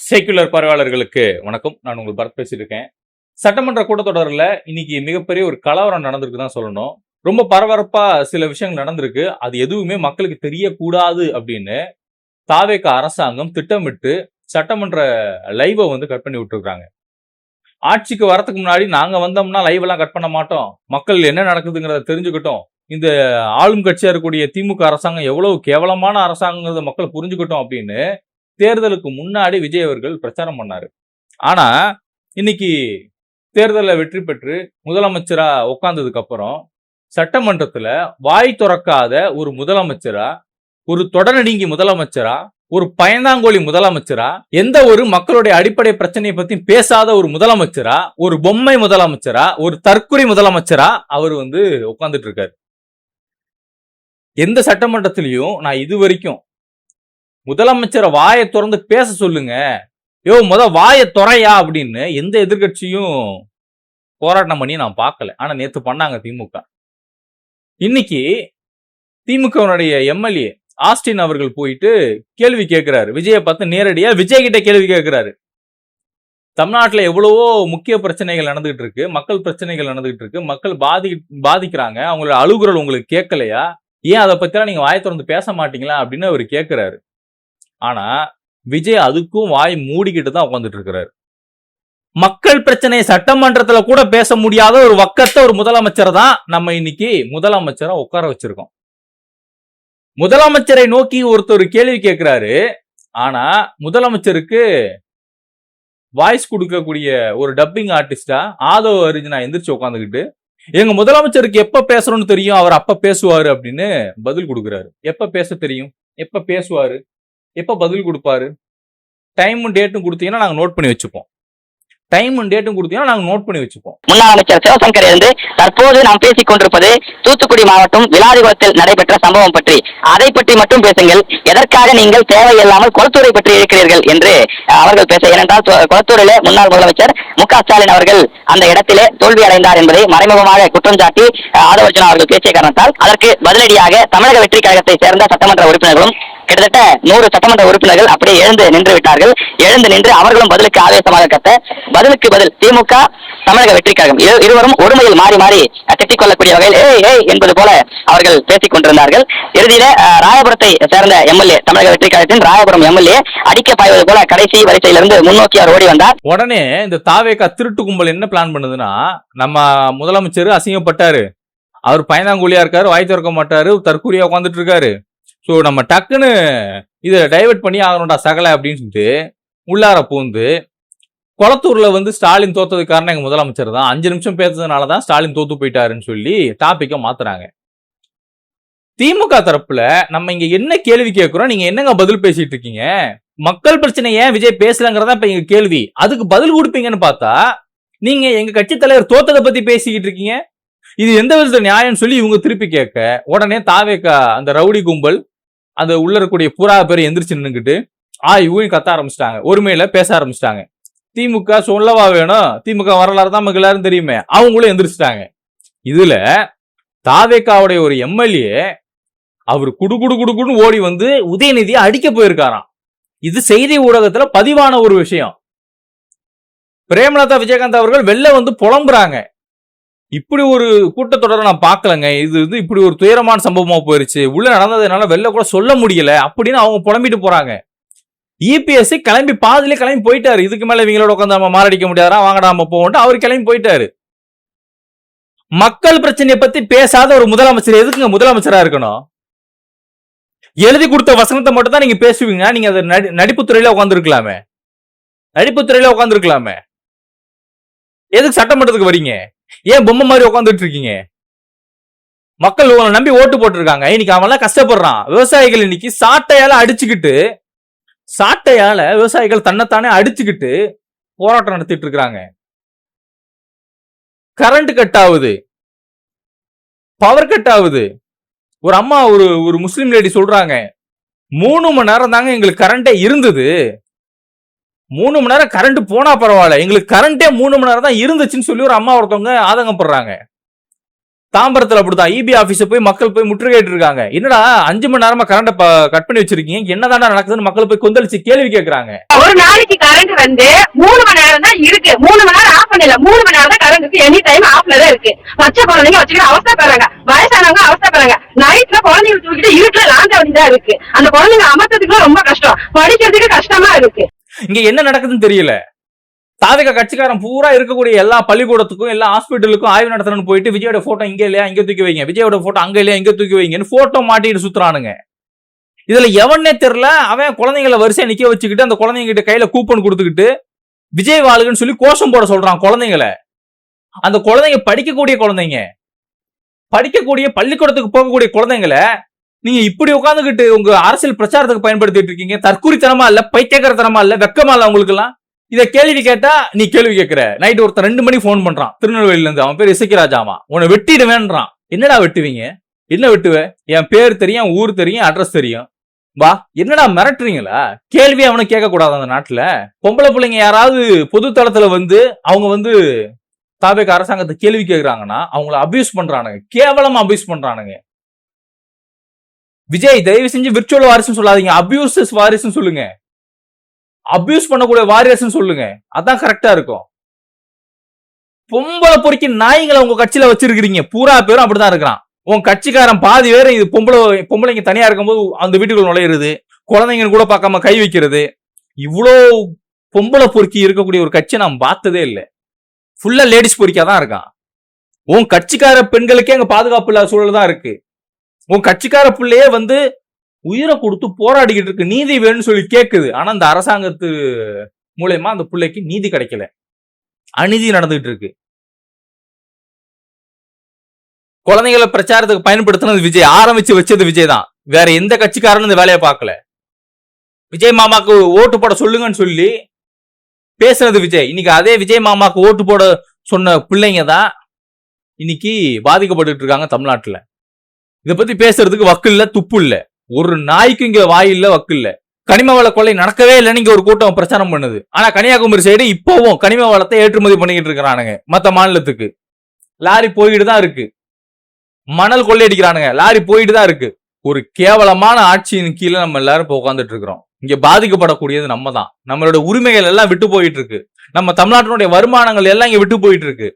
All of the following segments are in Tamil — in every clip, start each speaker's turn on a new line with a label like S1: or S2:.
S1: செக்குலர் பார்வையாளர்களுக்கு வணக்கம். நான் உங்கள் பரத் பேசிட்டு இருக்கேன். சட்டமன்ற கூட்டத்தொடரில் இன்னைக்கு மிகப்பெரிய ஒரு கலவரம் நடந்திருக்கு தான் சொல்லணும். ரொம்ப பரபரப்பா சில விஷயங்கள் நடந்திருக்கு. அது எதுவுமே மக்களுக்கு தெரியக்கூடாது அப்படின்னு தாவேக அரசாங்கம் திட்டமிட்டு சட்டமன்ற லைவை கட் பண்ணி விட்டுருக்காங்க. ஆட்சிக்கு வரதுக்கு முன்னாடி நாங்க வந்தோம்னா லைவ் எல்லாம் கட் பண்ண மாட்டோம், மக்கள் என்ன நடக்குதுங்கிறத தெரிஞ்சுக்கிட்டோம், இந்த ஆளும் கட்சியா இருக்கக்கூடிய திமுக அரசாங்கம் எவ்வளவு கேவலமான அரசாங்கங்கிறத மக்கள் புரிஞ்சுக்கிட்டோம் அப்படின்னு தேர்தலுக்கு முன்னாடி விஜய் அவர்கள் பிரச்சாரம் பண்ணாரு. ஆனா இன்னைக்கு தேர்தலில் வெற்றி பெற்று முதலமைச்சரா உட்கார்ந்ததுக்கு அப்புறம் சட்டமன்றத்துல வாய் துறக்காத ஒரு முதலமைச்சரா, ஒரு தொடர்நடுங்கி முதலமைச்சரா, ஒரு பயந்தாங்கோலி முதலமைச்சரா, எந்த ஒரு மக்களுடைய அடிப்படை பிரச்சனையை பத்தி பேசாத ஒரு முதலமைச்சரா, ஒரு பொம்மை முதலமைச்சரா, ஒரு தற்குறி முதலமைச்சரா அவர் உட்கார்ந்துட்டு இருக்காரு. எந்த சட்டமன்றத்திலையும் நான் இது வரைக்கும் முதலமைச்சரை வாயை திறந்து பேச சொல்லுங்க, வாயை துறையா அப்படின்னு எந்த எதிர்கட்சியும் போராட்டம் பண்ணி நான் பார்க்கல. ஆனா நேத்து பண்ணாங்க திமுக. இன்னைக்கு திமுகவுடைய எம்எல்ஏ ஆஸ்டின் அவர்கள் போயிட்டு கேள்வி கேட்கிறாரு. விஜயை பார்த்து நேரடியா விஜய் கிட்ட கேள்வி கேட்கிறாரு. தமிழ்நாட்டுல எவ்வளவோ முக்கிய பிரச்சனைகள் நடந்துகிட்டு இருக்கு, மக்கள் பிரச்சனைகள் நடந்துகிட்டு இருக்கு, மக்கள் பாதிக்கிறாங்க, அவங்களோட அழுகுரல் உங்களுக்கு கேட்கலையா, ஏன் அதை பத்திலாம் நீங்க வாயை திறந்து பேச மாட்டீங்களா அப்படின்னு அவர் கேட்கிறாரு. ஆனா விஜய் அதுக்கும் வாய் மூடிக்கிட்டு தான் உட்கார்ந்துட்டு இருக்கிறாரு. மக்கள் பிரச்சனையை சட்டமன்றத்துல கூட பேச முடியாத ஒரு வக்கத்தை ஒரு முதலமைச்சர் தான் நம்ம இன்னைக்கு முதலமைச்சரா உட்கார வச்சிருக்கோம். முதலமைச்சரை நோக்கி ஒருத்தர் கேள்வி கேட்கிறாரு. ஆனா முதலமைச்சருக்கு வாய்ஸ் கொடுக்கக்கூடிய ஒரு டப்பிங் ஆர்டிஸ்டா ஆதவ அர்ஜுனா எந்திரிச்சு உட்காந்துக்கிட்டு எங்க முதலமைச்சருக்கு எப்ப பேசணும்னு தெரியும், அவர் அப்ப பேசுவாரு அப்படின்னு பதில் கொடுக்கிறாரு. எப்ப பேச தெரியும், எப்ப பேசுவாரு, எப்ப பதில் கொடுப்பாரு, டைமும் டேட்டும் கொடுத்தீங்கன்னா நாங்க நோட் பண்ணி வச்சுப்போம்.
S2: முன்னாள் அமைச்சர் சிவசங்கர் இருந்து தற்போது நாம் பேசிக் கொண்டிருப்பது தூத்துக்குடி மாவட்டம் விளாரிகுளத்தில் நடைபெற்ற சம்பவம் பற்றி. அதை பற்றி மட்டும் பேசுங்கள். எதற்காக நீங்கள் தேவையில்லாமல் குளத்தூரை பற்றி இருக்கிறீர்கள் என்று அவர்கள் பேச. ஏனென்றால் குளத்தூரிலே முன்னாள் முதலமைச்சர் மு.க. ஸ்டாலின் அவர்கள் அந்த இடத்திலே தோல்வி அடைந்தார் என்பதை மறைமுகமாக குற்றம் சாட்டி ஆதவர்ஜுனா அவர்கள் பேசிய காரணத்தால் அதற்கு பதிலடியாக தமிழக வெற்றி கழகத்தை சேர்ந்த சட்டமன்ற உறுப்பினர்களும் கிட்டத்தட்ட 100 சட்டமன்ற உறுப்பினர்கள் அப்படியே எழுந்து நின்று விட்டார்கள். எழுந்து நின்று அவர்களும் பதிலுக்கு ஆவேசமாக கத்த, பதிலுக்கு பதில் திமுக தமிழக வெற்றி கழகம் இருவரும் ஒருமையில் மாறி மாறி திட்டிக் கொள்ளக்கூடிய வகையில் ஏய் என்பது போல அவர்கள் பேசிக் கொண்டிருந்தார்கள். இறுதியில ராயபுரத்தை சேர்ந்த எம்எல்ஏ, தமிழக வெற்றி கழகத்தின் ராயபுரம் எம்எல்ஏ அடிக்க பாய்வது போல கடைசி வரிசையிலிருந்து முன்னோக்கி அவர் ஓடி வந்தார்.
S1: உடனே இந்த தாவேக திருட்டு கும்பல் என்ன பிளான் பண்ணுதுன்னா, நம்ம முதலமைச்சர் அசிங்கப்பட்டாரு, அவர் பயந்தாங்குழியா இருக்காரு, வாய் திறக்க மாட்டாரு, தற்கூரியா உட்காந்துட்டு இருக்காரு, சோ நம்ம டக்குன்னு இதை டைவெர்ட் பண்ணி ஆகணும்டா சகல அப்படின்னு சொல்லிட்டு உள்ளார பூந்து கொளத்தூர்ல ஸ்டாலின் தோத்ததுக்கு காரணம் எங்க முதலமைச்சர் தான், 5 நிமிஷம் பேசுறதுனாலதான் ஸ்டாலின் தோத்து போயிட்டாருன்னு சொல்லி டாபிக்க மாத்துறாங்க. திமுக தரப்புல நம்ம இங்க என்ன கேள்வி கேட்கிறோம், நீங்க என்னங்க பதில் பேசிட்டு இருக்கீங்க, மக்கள் பிரச்சனை ஏன் விஜய் பேசலங்கிறதா இப்ப எங்க கேள்வி, அதுக்கு பதில் கொடுப்பீங்கன்னு பார்த்தா நீங்க எங்க கட்சி தலைவர் தோத்ததை பத்தி பேசிக்கிட்டு இருக்கீங்க. இது எந்த விதத்துல நியாயம்னு சொல்லி இவங்க திருப்பி கேட்க, உடனே தாவேக அந்த ரவுடி கும்பல் அந்த உள்ள இருக்கக்கூடிய பூரா பேர் எந்திரிச்சு நின்னுக்கிட்டு இவங்க கத்த ஆரம்பிச்சிட்டாங்க, ஒருமையில பேச ஆரம்பிச்சிட்டாங்க. திமுக சொல்லவா வேணும், திமுக வரலாறு தான் நமக்கு எல்லாரும் தெரியுமே, அவங்களும் எந்திரிச்சிட்டாங்க. இதுல தாவேகாவுடைய ஒரு எம்எல்ஏ அவர் குடுன்னு ஓடி உதயநிதியை அடிக்க போயிருக்காராம். இது செய்தி ஊடகத்துல பதிவான ஒரு விஷயம். பிரேமலதா விஜயகாந்த் அவர்கள் வெளில புலம்புறாங்க, இப்படி ஒரு கூட்டத்தொடரை நான் பார்க்கலங்க, இது இப்படி ஒரு துயரமான சம்பவமா போயிருச்சு, உள்ள நடந்ததுனால வெளில கூட சொல்ல முடியல அப்படின்னு அவங்க புலம்பிட்டு போறாங்க. இபிஎஸ்சி கிளம்பி பாதிலே கிளம்பி போயிட்டாரு. இதுக்கு மேல இவங்களோட உட்காந்து நம்ம மாரடிக்க முடியாதா, வாங்கடா நம்ம போவோம், அவர் கிளம்பி போயிட்டாரு. மக்கள் பிரச்சனையை பத்தி பேசாத ஒரு முதலமைச்சர் எதுக்குங்க முதலமைச்சரா இருக்கணும்? எழுதி கொடுத்த வசனத்தை மட்டும் தான் நீங்க பேசுவீங்க. நீங்க அதை நடிப்புத்துறையில உட்காந்துருக்கலாமே, எதுக்கு சட்டமன்றத்துக்கு வரீங்க? ஏன் பொம்மை மாதிரி உட்காந்துட்டு இருக்கீங்க? மக்கள் உங்களை நம்பி ஓட்டு போட்டிருக்காங்க. இன்னைக்கு அவன் கஷ்டப்படுறான். விவசாயிகள் இன்னைக்கு சாட்டையால விவசாயிகள் தன்னைத்தானே அடிச்சுக்கிட்டு போராட்டம் நடத்திட்டு இருக்காங்க. கரண்ட் கட் ஆகுது, பவர் கட் ஆகுது. ஒரு அம்மா ஒரு முஸ்லீம் லேடி சொல்றாங்க, 3 மணி நேரம் தாங்க எங்களுக்கு கரண்டே இருந்தது, 3 மணி நேரம் கரண்ட் போனா பரவாயில்ல, எங்களுக்கு கரண்டே 3 மணி நேரம் தான் இருந்துச்சுன்னு சொல்லி ஒரு அம்மா ஒருத்தவங்க ஆதங்கப்படுறாங்க. தாம்பரத்துல அப்படிதான் இபி ஆபீஸ போய் மக்கள் போய் முற்றுகையிட்டு இருக்காங்க. என்னடா 5 மணி நேரமா கரண்ட கட் பண்ணி வச்சிருக்கீங்க, என்னதான்டா நடக்குதுன்னு மக்கள் போய் கொந்தளிச்சு கேள்வி கேட்கறாங்க.
S3: ஒரு நாளைக்கு கரண்ட் வந்து 3 மணி நேரம் தான் இருக்கு. 3 மணி நேரம் ஆஃப் பண்ணல, 3 மணி நேரம் தான் கரண்ட் இருக்கு. எனி டைம் ஆஃப்ல தான் இருக்கு. பச்சை குழந்தைங்க வச்சுக்கிட்டு அவஸ்தைப்படுறாங்க, வயசானவங்க அவஸ்தைப்படுறாங்க. நைட்ல குழந்தைங்க தூக்கிட்டு இருட்டுல லாந்த வேண்டியதா இருக்கு. அந்த குழந்தைங்க அமர்த்ததுக்கு ரொம்ப கஷ்டம், படிக்கிறதுக்கு கஷ்டமா இருக்கு.
S1: இங்க என்ன நடக்குதுன்னு தெரியல. தாவேகா கட்சிக்காரன் பூரா இருக்கக்கூடிய எல்லா பள்ளிக்கூடத்துக்கும் எல்லா ஹாஸ்பிட்டலுக்கும் ஆய்வு நடத்தணும்னு போயிட்டு விஜயோட போட்டோ இங்க இல்லையா இங்க தூக்கி வைங்க, விஜயோட போட்டோ அங்க இல்லையா இங்க தூக்கி வைங்கன்னு போட்டோ மாட்டிட்டு சுத்துறானுங்க. இதுல எவனே தெரியல, அவன் குழந்தைங்களை வரிசையா நிக்க வச்சுக்கிட்டு அந்த குழந்தைங்க கிட்ட கையில கூப்பன் கொடுத்துக்கிட்டு விஜய் வாழுகன்னு சொல்லி கோஷம் போட சொல்றான் குழந்தைங்களை. அந்த குழந்தைங்க படிக்கக்கூடிய குழந்தைங்க, படிக்கக்கூடிய பள்ளிக்கூடத்துக்கு போகக்கூடிய குழந்தைங்களை நீங்க இப்படி உட்காந்துக்கிட்டு உங்க அரசியல் பிரச்சாரத்துக்கு பயன்படுத்திட்டு இருக்கீங்க. தற்குறித்தனமா இல்ல, பைத்தியக்காரத்தனமா இல்ல, வெக்கமா இல்ல உங்களுக்கு எல்லாம்? இத கேள்வி கேட்டா நீ கேள்வி கேட்கிற. நைட் ஒருத்தர் 2 மணிக்கு போன் பண்றான் திருநெல்வேலியில இருந்து, அவன் பேர் இசைக்கிராஜாமா. உன்னை வெட்டிடுவேன்றான். என்னடா வெட்டுவீங்க, என்ன வெட்டுவ? என் பேர் தெரியும், ஊர் தெரியும், அட்ரஸ் தெரியும், வா. என்னடா மிரட்டுறீங்களா? கேள்வி அவனுக்கு கேட்க கூடாது. அந்த நாட்டுல பொம்பளை பிள்ளைங்க யாராவது பொது தளத்துல வந்து அவங்க வந்து தாவேகா அரசாங்கத்தை கேள்வி கேட்கறாங்கன்னா அவங்கள அபியூஸ் பண்றானுங்க, கேவலமா அபியூஸ் பண்றானுங்க. விஜய் தயவு செஞ்சு விர்ச்சுவல் வாரிசுன்னு சொல்லாதீங்க, அபியூசஸ் வாரிசுன்னு சொல்லுங்க. அபியூஸ் பண்ணக்கூடிய வாரியர்ஸ் சொல்லுங்க, அதான் கரெக்டா இருக்கும். பொம்பளை பொறுக்கி நாய்களை உங்க கட்சியில வச்சிருக்கீங்க, பூரா பேரும் அப்படிதான் இருக்கிறான். உன் கட்சிக்காரன் பாதி பேரும் இது பொம்பளைங்க தனியா இருக்கும்போது அந்த வீட்டுக்குள்ள நுழையிறது, குழந்தைங்க கூட பார்க்காம கை வைக்கிறது, இவ்வளோ பொம்பளை பொறுக்கி இருக்கக்கூடிய ஒரு கட்சியை நான் பார்த்ததே இல்லை. ஃபுல்லா லேடிஸ் பொறுக்கியா தான் இருக்கான். உன் கட்சிக்கார பெண்களுக்கே அங்க பாதுகாப்பு இல்லாத சூழல் தான் இருக்கு. உன் கட்சிக்கார பிள்ளையே வந்து உயிரை கொடுத்து போராடிக்கிட்டு இருக்கு, நீதி வேணும்னு சொல்லி கேட்குது. ஆனா இந்த அரசாங்கத்து மூலயமா அந்த பிள்ளைக்கு நீதி கிடைக்கல, அநீதி நடந்துகிட்டு இருக்கு. குழந்தைகளை பிரச்சாரத்துக்கு பயன்படுத்தினது விஜய், ஆரம்பிச்சு வச்சது விஜய் தான், வேற எந்த கட்சிக்காரனும் இந்த வேலையை பார்க்கல. விஜய் மாமாக்கு ஓட்டு போட சொல்லுங்கன்னு சொல்லி பேசுனது விஜய். இன்னைக்கு அதே விஜய் மாமாக்கு ஓட்டு போட சொன்ன பிள்ளைங்க தான் இன்னைக்கு பாதிக்கப்பட்டு இருக்காங்க தமிழ்நாட்டுல. இதை பத்தி பேசுறதுக்கு வக்கு இல்ல, துப்பு இல்ல, ஒரு நாய்க்கு இங்க வாயில்ல, வக்கு இல்ல. கனிம வள கொள்ளை நடக்கவே இல்லைன்னு இங்க ஒரு கூட்டம் பிரச்சாரம் பண்ணுது. ஆனா கன்னியாகுமரி சைடு இப்பவும் கனிம வளத்தை ஏற்றுமதி பண்ணிக்கிட்டு இருக்கிறானுங்க. மத்த மாநிலத்துக்கு லாரி போயிட்டு தான் இருக்கு, மணல் கொள்ளையடிக்கிறானுங்க, லாரி போயிட்டு தான் இருக்கு. ஒரு கேவலமான ஆட்சியின் கீழே நம்ம எல்லாரும் இப்போ உட்காந்துட்டு இருக்கிறோம். இங்க பாதிக்கப்படக்கூடியது நம்ம தான். நம்மளோட உரிமைகள் எல்லாம் விட்டு போயிட்டு இருக்கு. நம்ம தமிழ்நாட்டினுடைய வருமானங்கள் எல்லாம் இங்க விட்டு போயிட்டு இருக்கு.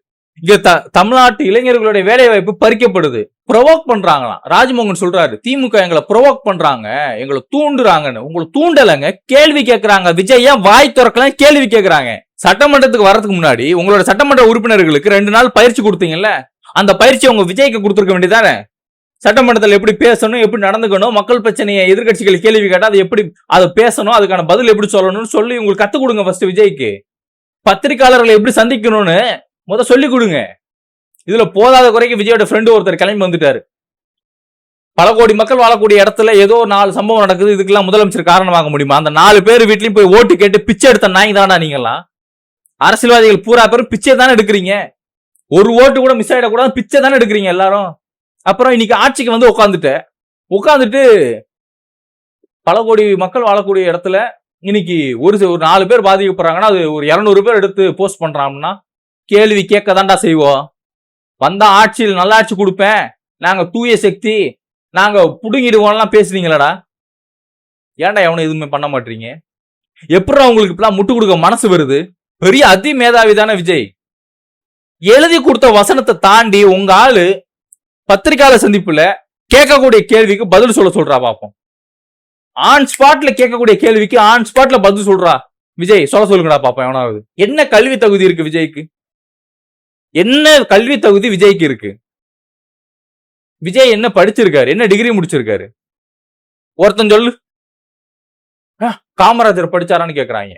S1: இங்க தமிழ்நாட்டு இளைஞர்களுடைய வேலை வாய்ப்பு பறிக்கப்படுது. ப்ரொவோக் பண்றாங்களாம். ராஜ்மோகன் சொல்றாரு, திமுக எங்களை ப்ரொவோக் பண்றாங்க, எங்களை தூண்டுறாங்கன்னு. உங்களை தூண்டலங்க, கேள்வி கேட்கறாங்க. விஜய் வாய் திறக்கலாம், கேள்வி கேட்கறாங்க. சட்டமன்றத்துக்கு வரதுக்கு முன்னாடி உங்களோட சட்டமன்ற உறுப்பினர்களுக்கு 2 நாள் பயிற்சி கொடுத்தீங்கல்ல, அந்த பயிற்சி உங்க விஜய்க்கு கொடுத்துருக்க வேண்டியதானே? சட்டமன்றத்தில் எப்படி பேசணும், எப்படி நடந்துக்கணும், மக்கள் பிரச்சனையை எதிர்கட்சிகள் கேள்வி கேட்டா அது எப்படி அதை பேசணும், அதுக்கான பதில் எப்படி சொல்லணும்னு சொல்லி உங்களுக்கு கத்துக் கொடுங்க. ஃபர்ஸ்ட் விஜய்க்கு பத்திரிகையாளர்களை எப்படி சந்திக்கணும்னு சொல்லி கொடுங்க. இதுல போதாத குறைக்கு விஜயோட ஃப்ரெண்டு ஒருத்தர் கிளம்பி வந்துட்டாரு. பல கோடி மக்கள் வாழக்கூடிய இடத்துல ஏதோ 4 சம்பவம் நடக்குது, இதுக்கெல்லாம் முதலமைச்சர் காரணமாக முடியுமா? அந்த 4 பேர் வீட்லயும் போய் ஓட்டு கேட்டு பிச்சை எடுத்த நாய் தானா நீங்கெல்லாம்? அரசியல்வாதிகள் பூரா பேரும் பிச்சை தானே எடுக்கிறீங்க. ஒரு ஓட்டு கூட மிஸ் ஆயிடக்கூடாது, பிச்சை தானே எடுக்கிறீங்க எல்லாரும். அப்புறம் இன்னைக்கு ஆட்சிக்கு வந்து உட்காந்துட்டு பல கோடி மக்கள் வாழக்கூடிய இடத்துல இன்னைக்கு ஒரு 4 பேர் பாதிக்கப்படுறாங்கன்னா அது ஒரு 200 பேர் எடுத்து போஸ்ட் பண்றாங்கன்னா கேள்வி கேட்க தாண்டா செய்வோம். வந்தா ஆட்சியில் நல்லா ஆட்சி கொடுப்பேன், நாங்க தூய சக்தி, நாங்க புடுங்கிடுவோம்லாம் பேசுறீங்களடா. ஏன்டா எவனும் எதுவுமே பண்ண மாட்டீங்க? எப்படி உங்களுக்கு இப்பெல்லாம் முட்டு கொடுக்க மனசு வருது? பெரிய அதி மேதாவி தானே விஜய். எழுதி கொடுத்த வசனத்தை தாண்டி உங்க ஆளு பத்திரிகையாளர் சந்திப்புல கேட்கக்கூடிய கேள்விக்கு பதில் சொல்றா பாப்போம். ஆன் ஸ்பாட்ல கேட்கக்கூடிய கேள்விக்கு ஆன் ஸ்பாட்ல பதில் சொல்றா விஜய். சொல்லுங்கடா பாப்போம் எவனாவது. என்ன கல்வி தகுதி இருக்கு விஜய்க்கு? என்ன கல்வி தகுதி விஜய்க்கு இருக்கு? விஜய் என்ன படிச்சிருக்காரு, என்ன டிகிரி முடிச்சிருக்காரு? ஒருத்தன் சொல்லு. காமராஜர் படிச்சாரான்னு கேக்குறாங்க.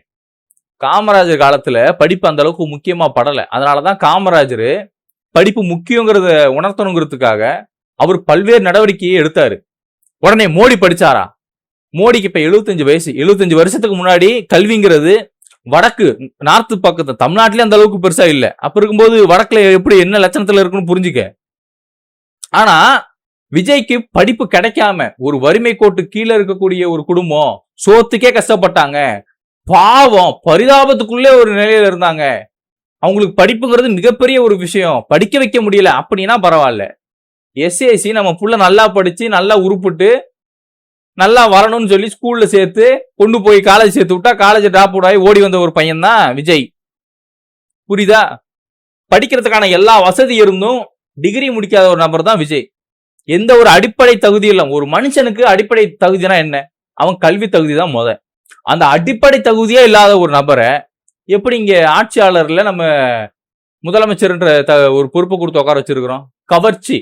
S1: காமராஜர் காலத்துல படிப்பு அந்த அளவுக்கு முக்கியமா படல. அதனாலதான் காமராஜர் படிப்பு முக்கியங்கிறத உணர்த்தணுங்கிறதுக்காக அவர் பல்வேறு நடவடிக்கையை எடுத்தாரு. உடனே மோடி படிச்சாரா? மோடிக்கு இப்ப 75 வயசு. 75 வருஷத்துக்கு முன்னாடி கல்விங்கிறது வடக்கு நார்த்து பக்கத்து தமிழ்நாட்டிலே அந்த அளவுக்கு பெருசா இல்ல. அப்ப இருக்கும்போது வடக்குல எப்படி என்ன லட்சணத்துல இருக்குன்னு புரிஞ்சுக்க. ஆனா விஜய்க்கு படிப்பு கிடைக்காம ஒரு வறுமை கோட்டு கீழே இருக்கக்கூடிய ஒரு குடும்பம் சோத்துக்கே கஷ்டப்பட்டாங்க. பாவம், பரிதாபத்துக்குள்ளே ஒரு நிலையில இருந்தாங்க. அவங்களுக்கு படிப்புங்கிறது மிகப்பெரிய ஒரு விஷயம், படிக்க வைக்க முடியல அப்படின்னா பரவாயில்ல. எஸ்சிஎஸ்சி நம்ம புள்ள நல்லா படிச்சு நல்லா உருப்பிட்டு நல்லா வரணும்னு சொல்லி ஸ்கூல்ல சேர்த்து கொண்டு போய் காலேஜ் சேர்த்து விட்டா காலேஜ் டிராப் அவுட் ஆகி ஓடி வந்த ஒரு பையன் தான் விஜய். புரியுதா? படிக்கிறதுக்கான எல்லா வசதி இருந்தும் டிகிரி முடிக்காத ஒரு நபர் தான் விஜய். எந்த ஒரு அடிப்படை தகுதி இல்லை. ஒரு மனுஷனுக்கு அடிப்படை தகுதினா என்ன? அவன் கல்வி தகுதி தான் முத. அந்த அடிப்படை தகுதியே இல்லாத ஒரு நபரை எப்படி இங்க ஆட்சியாளர்ல நம்ம முதலமைச்சர்ன்ற ஒரு பொறுப்பை கொடுத்து உட்கார வச்சிருக்கிறோம்? கவர்ச்சி.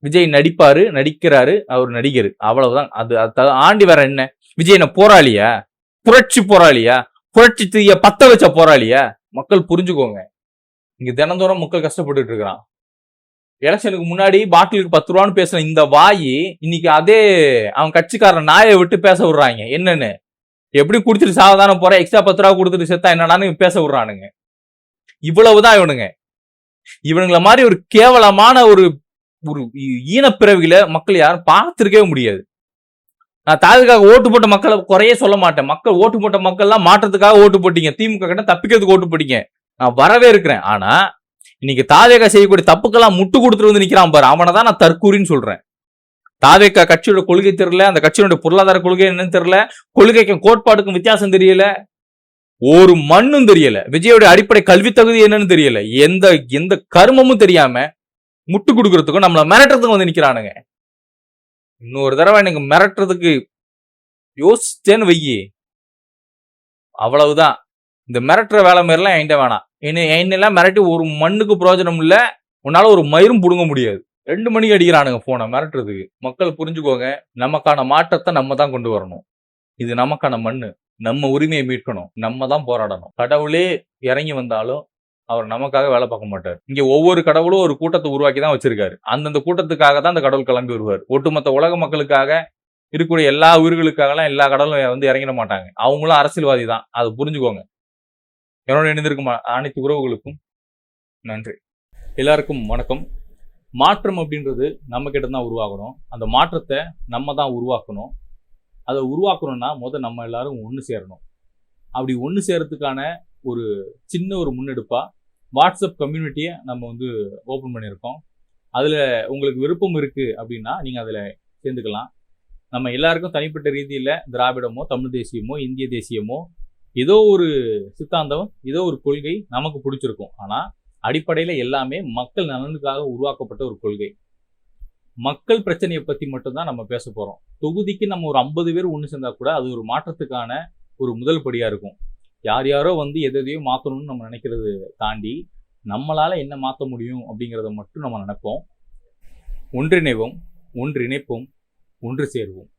S1: விஜய் நடிப்பாரு, நடிக்கிறாரு, அவர் நடிகர், அவ்வளவுதான். அது ஆண்டி வேற என்ன? விஜய் என்ன போராளியா? புரட்சி போராளியா? புரட்சி தீய பத்த வச்ச போராளியா? மக்கள் புரிஞ்சுக்கோங்க. இங்க தினந்தோறும் மக்கள் கஷ்டப்பட்டு இருக்கிறான். எலெக்ஷனுக்கு முன்னாடி பாட்டிலுக்கு 10 ரூபான்னு பேசுன இந்த வாயி இன்னைக்கு அதே அவன் கட்சிக்காரன் நாயை விட்டு பேச விடுறாங்க. என்னன்னு எப்படி குடிச்சிட்டு சாவதான போற, எக்ஸ்ட்ரா 10 ரூபா கொடுத்துட்டு செத்தா என்னடான்னு பேச விடுறானுங்க. இவ்வளவுதான் இவனுங்க. இவனுங்கள மாதிரி ஒரு கேவலமான ஒரு ஈனப்பிறவிகளை மக்கள் யாரும் பார்த்திருக்கவே முடியாது. நான் தாலுக்காக ஓட்டு போட்ட மக்களை குறையே சொல்ல மாட்டேன். மக்கள் ஓட்டு போட்ட மக்கள்லாம் மாற்றத்துக்காக ஓட்டு போட்டீங்க, திமுக கிட்ட தப்பிக்கிறதுக்கு ஓட்டு போட்டீங்க. நான் வரவே இருக்கிறேன். ஆனா இன்னைக்கு தாவேகா செய்யக்கூடிய தப்புக்கெல்லாம் முட்டு கொடுத்துட்டு வந்து நிக்கிறான் பாரு, அவனை தான் நான் தற்கூரின்னு சொல்றேன். தாவேகா கட்சியோட கொள்கை தெரியல, அந்த கட்சியோட பொருளாதார கொள்கை என்னன்னு தெரியல, கொள்கைக்கும் கோட்பாடுக்கும் வித்தியாசம் தெரியல, ஒரு மண்ணும் தெரியல, விஜயோட அடிப்படை கல்வி தகுதி என்னன்னு தெரியல, எந்த கர்மமும் தெரியாம முட்டு கொடுக்கறதுக்கும் நம்மள மிரட்டுறதுக்கும் வந்து நிக்கிறானுங்க. இன்னொரு தடவை எனக்கு மிரட்டுறதுக்கு யோசிச்சேன்னு வையி, அவ்வளவுதான். இந்த மிரட்டுற வேலை மாதிரிலாம் என்கிட்ட வேணாம். என்னெல்லாம் மிரட்டி ஒரு மண்ணுக்கு பிரயோஜனம் இல்ல. உன்னால ஒரு மயிரும் புடுங்க முடியாது. 2 மணிக்கு அடிக்கிறானுங்க போனை மிரட்டுறதுக்கு. மக்கள் புரிஞ்சுக்கோங்க, நமக்கான மாற்றத்தை நம்ம தான் கொண்டு வரணும். இது நமக்கான மண்ணு, நம்ம உரிமையை மீட்கணும், நம்ம தான் போராடணும். கடவுளே இறங்கி வந்தாலும் அவர் நமக்காக வேலை பார்க்க மாட்டார். இங்க ஒவ்வொரு கடவுளும் ஒரு கூட்டத்தை உருவாக்கி தான் வச்சிருக்காரு. அந்தந்த கூட்டத்துக்காக தான் அந்த கடவுள் கிளம்பி வருவார். ஒட்டுமொத்த உலக மக்களுக்காக இருக்கக்கூடிய எல்லா உயிர்களுக்காகலாம் எல்லா கடவுளும் வந்து இறங்கிட மாட்டாங்க. அவங்களும் அரசியல்வாதி தான், அது புரிஞ்சுக்கோங்க. என்னோட இணைந்திருக்கும் அனைத்து உறவுகளுக்கும் நன்றி. எல்லாருக்கும் வணக்கம். மாற்றம் அப்படின்றது நம்ம கிட்ட தான் உருவாகணும். அந்த மாற்றத்தை நம்ம தான் உருவாக்கணும். அதை உருவாக்கணும்னா முதல் நம்ம எல்லாரும் ஒன்று சேரணும். அப்படி ஒன்று சேரத்துக்கான ஒரு சின்ன ஒரு முன்னெடுப்பா வாட்ஸ்அப் கம்யூனிட்டியை நம்ம வந்து ஓப்பன் பண்ணியிருக்கோம். அதில் உங்களுக்கு விருப்பம் இருக்கு அப்படின்னா நீங்கள் அதில் சேர்ந்துக்கலாம். நம்ம எல்லாருக்கும் தனிப்பட்ட ரீதியில் திராவிடமோ தமிழ் தேசியமோ இந்திய தேசியமோ ஏதோ ஒரு சித்தாந்தம், ஏதோ ஒரு கொள்கை நமக்கு பிடிச்சிருக்கும். ஆனால் அடிப்படையில் எல்லாமே மக்கள் நலனுக்காக உருவாக்கப்பட்ட ஒரு கொள்கை. மக்கள் பிரச்சனையை பற்றி மட்டும்தான் நம்ம பேச போகிறோம். தொகுதிக்கு நம்ம ஒரு 50 பேர் ஒன்று சேர்ந்தா கூட அது ஒரு மாற்றத்துக்கான ஒரு முதல் படியாக இருக்கும். யார் யாரோ வந்து எதையோ மாற்றணும்னு நம்ம நினைக்கிறது தாண்டி நம்மளால் என்ன மாற்ற முடியும் அப்படிங்கிறத மட்டும் நம்ம நினைப்போம். ஒன்றிணைவோம், ஒன்றிணைப்போம், ஒன்று சேருவோம்.